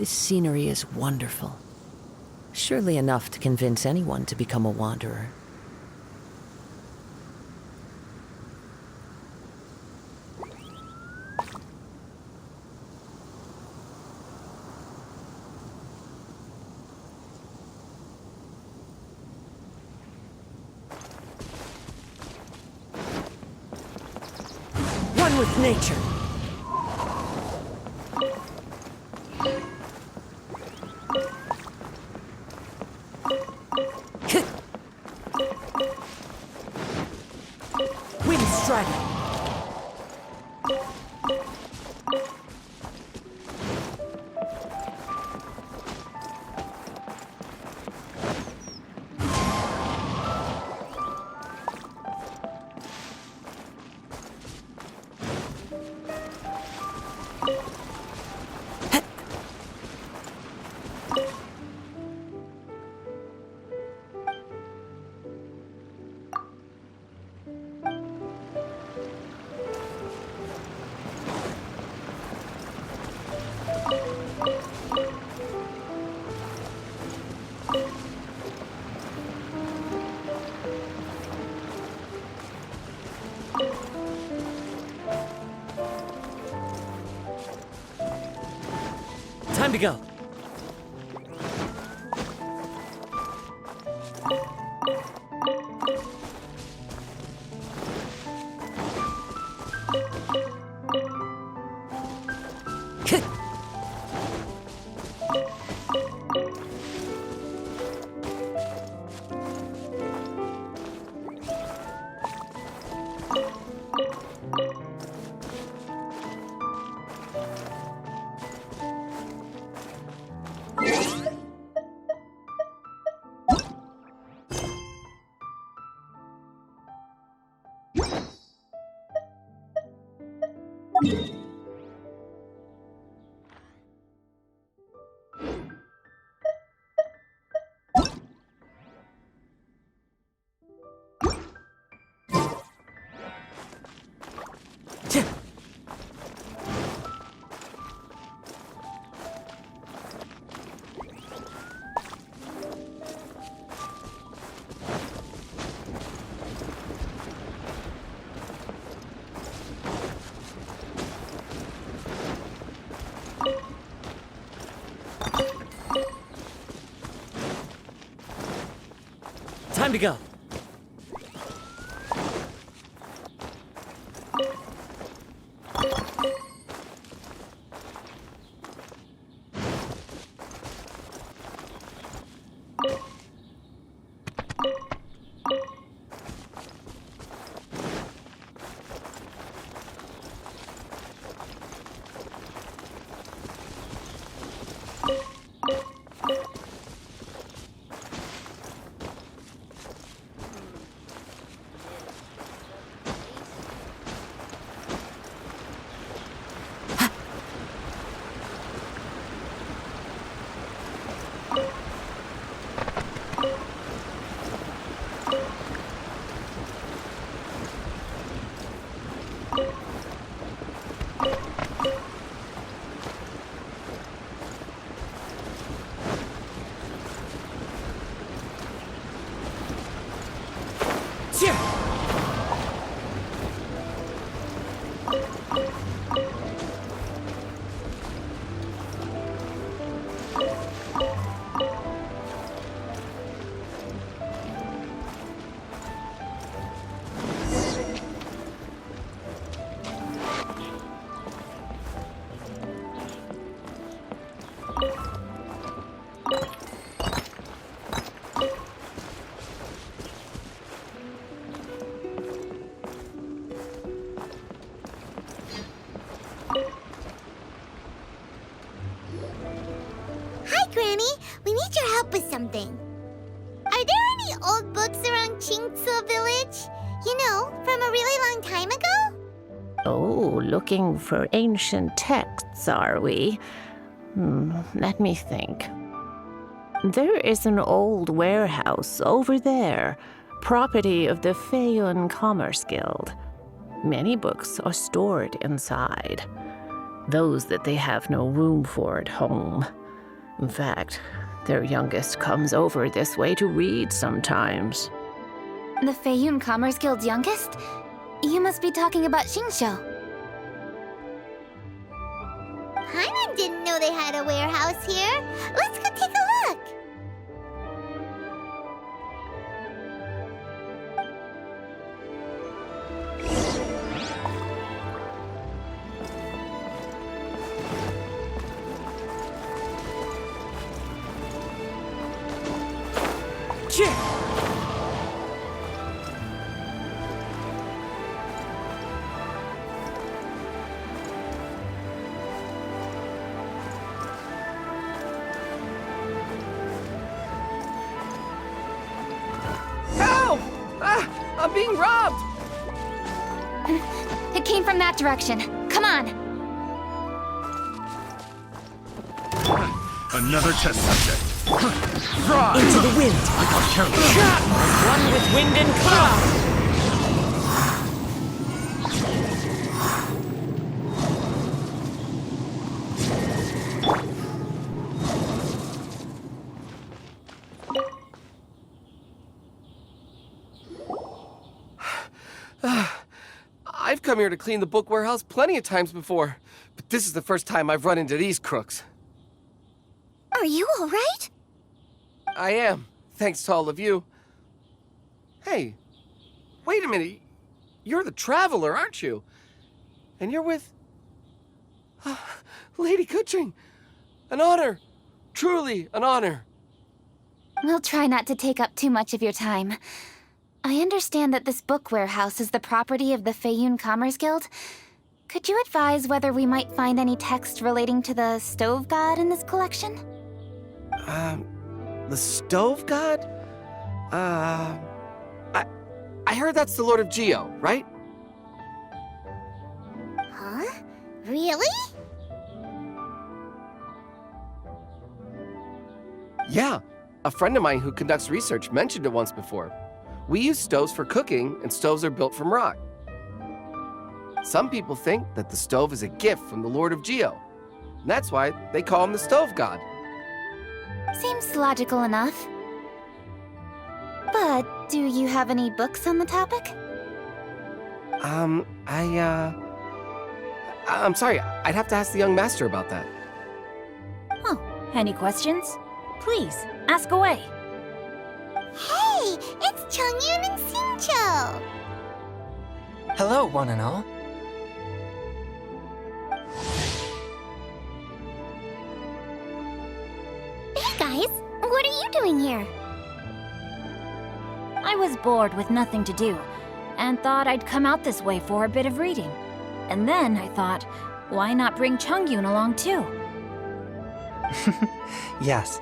This scenery is wonderful. Surely enough to convince anyone to become a wanderer. One with nature. Wind strider. Time to go. Time to go. With something. Are there any old books around Qingce Village? You know, from a really long time ago? Oh, looking for ancient texts, are we? Let me think. There is an old warehouse over there, property of the Feiyun Commerce Guild. Many books are stored inside, those that they have no room for at home. In fact, their youngest comes over this way to read sometimes. The Feiyun Commerce Guild's youngest? You must be talking about Xingqiu. Paimon didn't know they had a warehouse here. Let's go take a look. Help! I'm being robbed! It came from that direction. Come on. Another test subject. Into the wind! I got careless. One with wind and cloud! I've come here to clean the book warehouse plenty of times before, but this is the first time I've run into these crooks. Are you all right? I am, thanks to all of you. Hey, wait a minute. You're the Traveler, aren't you? And you're with... Lady Kuching. An honor. Truly an honor. We'll try not to take up too much of your time. I understand that this book warehouse is the property of the Feiyun Commerce Guild. Could you advise whether we might find any text relating to the Stove God in this collection? The Stove God? I heard that's the Lord of Geo, right? Huh? Really? Yeah. A friend of mine who conducts research mentioned it once before. We use stoves for cooking, and stoves are built from rock. Some people think that the stove is a gift from the Lord of Geo. And that's why they call him the Stove God. Seems logical enough. But do you have any books on the topic? I'm sorry. I'd have to ask the young master about that. Oh, any questions? Please, ask away. Hey, it's Chongyun and Xingqiu! Hello, one and all. Hey guys, what are you doing here? I was bored with nothing to do, and thought I'd come out this way for a bit of reading. And then I thought, why not bring Chongyun along too? Yes,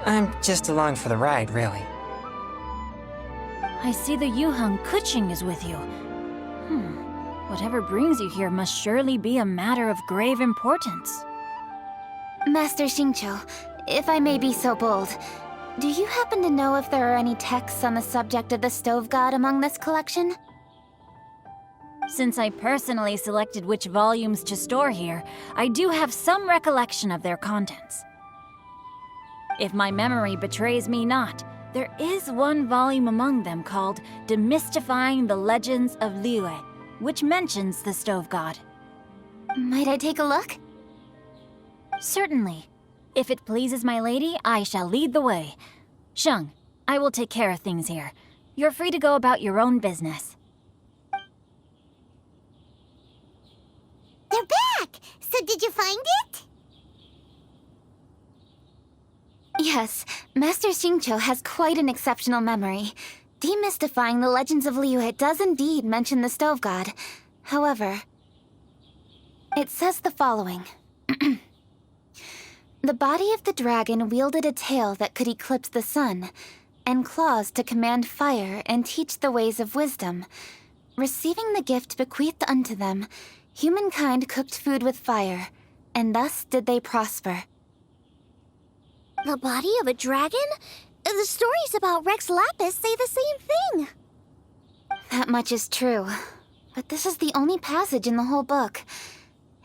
I'm just along for the ride, really. I see the Yuheng Kuching is with you. Whatever brings you here must surely be a matter of grave importance. Master Xingqiu, if I may be so bold, do you happen to know if there are any texts on the subject of the Stove God among this collection? Since I personally selected which volumes to store here, I do have some recollection of their contents. If my memory betrays me not, there is one volume among them called Demystifying the Legends of Liyue, which mentions the Stove God. Might I take a look? Certainly. If it pleases my lady, I shall lead the way. Sheng, I will take care of things here. You're free to go about your own business. They're back! So did you find it? Yes, Master Xingqiu has quite an exceptional memory. Demystifying the Legends of Liyue does indeed mention the Stove God. However, it says the following. The body of the dragon wielded a tail that could eclipse the sun, and claws to command fire and teach the ways of wisdom. Receiving the gift bequeathed unto them, humankind cooked food with fire, and thus did they prosper. The body of a dragon? The stories about Rex Lapis say the same thing. That much is true, but this is the only passage in the whole book.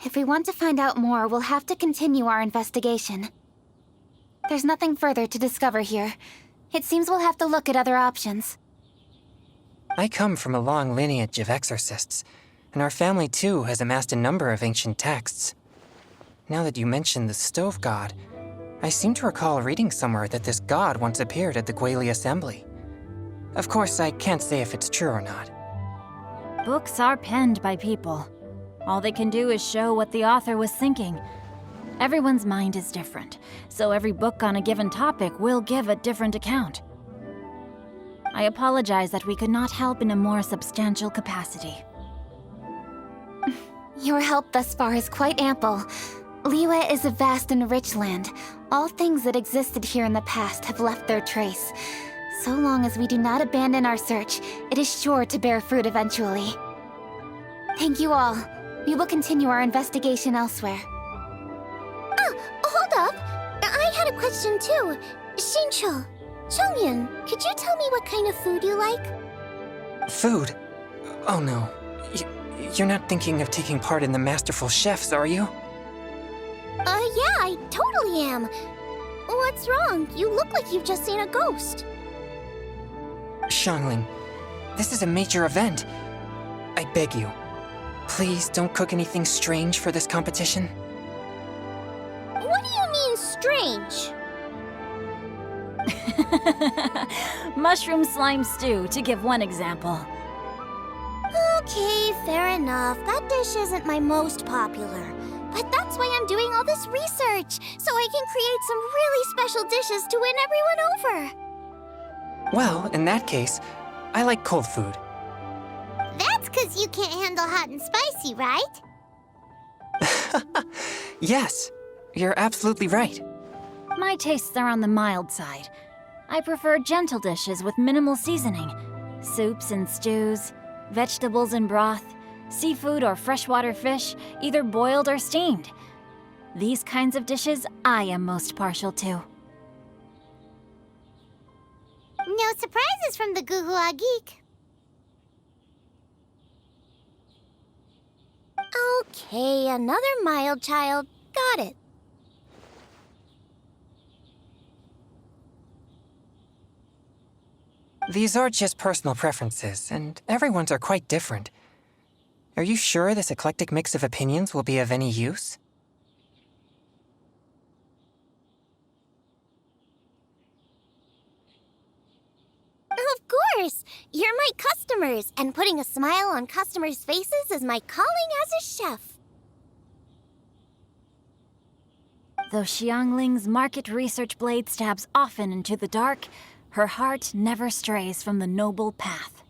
If we want to find out more, we'll have to continue our investigation. There's nothing further to discover here. It seems we'll have to look at other options. I come from a long lineage of exorcists, and our family too has amassed a number of ancient texts. Now that you mention the stove god, I seem to recall reading somewhere that this god once appeared at the Guili Assembly. Of course, I can't say if it's true or not. Books are penned by people. All they can do is show what the author was thinking. Everyone's mind is different, so every book on a given topic will give a different account. I apologize that we could not help in a more substantial capacity. Your help thus far is quite ample. Liyue is a vast and rich land. All things that existed here in the past have left their trace. So long as we do not abandon our search, it is sure to bear fruit eventually. Thank you all. We will continue our investigation elsewhere. Oh, hold up! I had a question too. Shincho, Chongyun, could you tell me what kind of food you like? Food? Oh no. You're not thinking of taking part in the Masterful Chefs, are you? Yeah, I totally am. What's wrong? You look like you've just seen a ghost. Xiangling, this is a major event. I beg you, please don't cook anything strange for this competition. What do you mean, strange? Mushroom slime stew, to give one example. Okay, fair enough. That dish isn't my most popular. But that's why I'm doing all this research, so I can create some really special dishes to win everyone over. Well, in that case, I like cold food. That's 'cause you can't handle hot and spicy, right? Yes, you're absolutely right. My tastes are on the mild side. I prefer gentle dishes with minimal seasoning. Soups and stews, vegetables and broth, seafood or freshwater fish, either boiled or steamed. These kinds of dishes I am most partial to. No surprises from the Guhua Geek. Okay, another mild child. Got it. These are just personal preferences, and everyone's are quite different. Are you sure this eclectic mix of opinions will be of any use? Of course! You're my customers, and putting a smile on customers' faces is my calling as a chef. Though Xiangling's market research blade stabs often into the dark, her heart never strays from the noble path.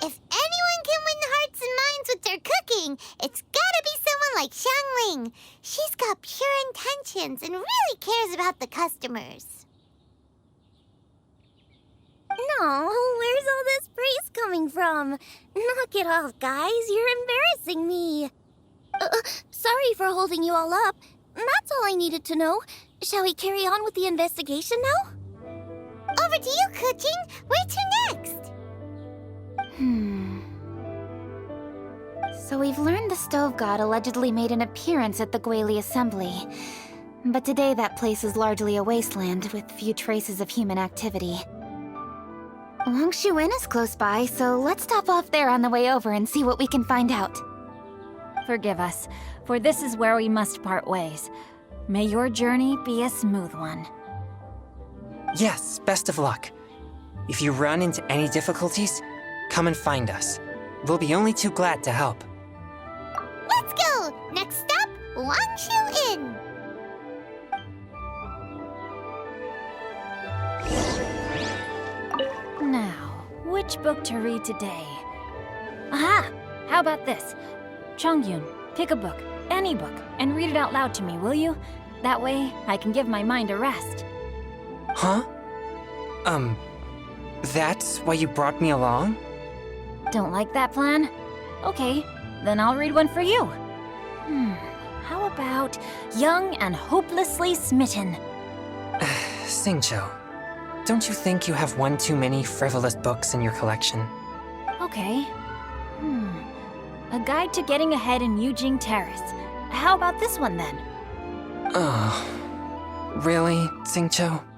If anyone can win the hearts and minds with their cooking, it's gotta be someone like Xiangling. She's got pure intentions and really cares about the customers. No, where's all this praise coming from? Knock it off, guys. You're embarrassing me. Sorry for holding you all up. That's all I needed to know. Shall we carry on with the investigation now? Over to you, Kuching. Where to next? So we've learned the stove god allegedly made an appearance at the Guili Assembly. But today that place is largely a wasteland with few traces of human activity. Longshu Inn is close by, so let's stop off there on the way over and see what we can find out. Forgive us, for this is where we must part ways. May your journey be a smooth one. Yes, best of luck. If you run into any difficulties, come and find us. We'll be only too glad to help. Let's go! Next stop, Longshu Inn. Now, which book to read today? Aha! How about this? Chongyun, pick a book, any book, and read it out loud to me, will you? That way, I can give my mind a rest. Huh? That's why you brought me along? Don't like that plan? Okay, then I'll read one for you. How about Young and Hopelessly Smitten? Xingqiu, don't you think you have one too many frivolous books in your collection? Okay. A Guide to Getting Ahead in Yujing Terrace. How about this one then? Oh, Really, Xingqiu?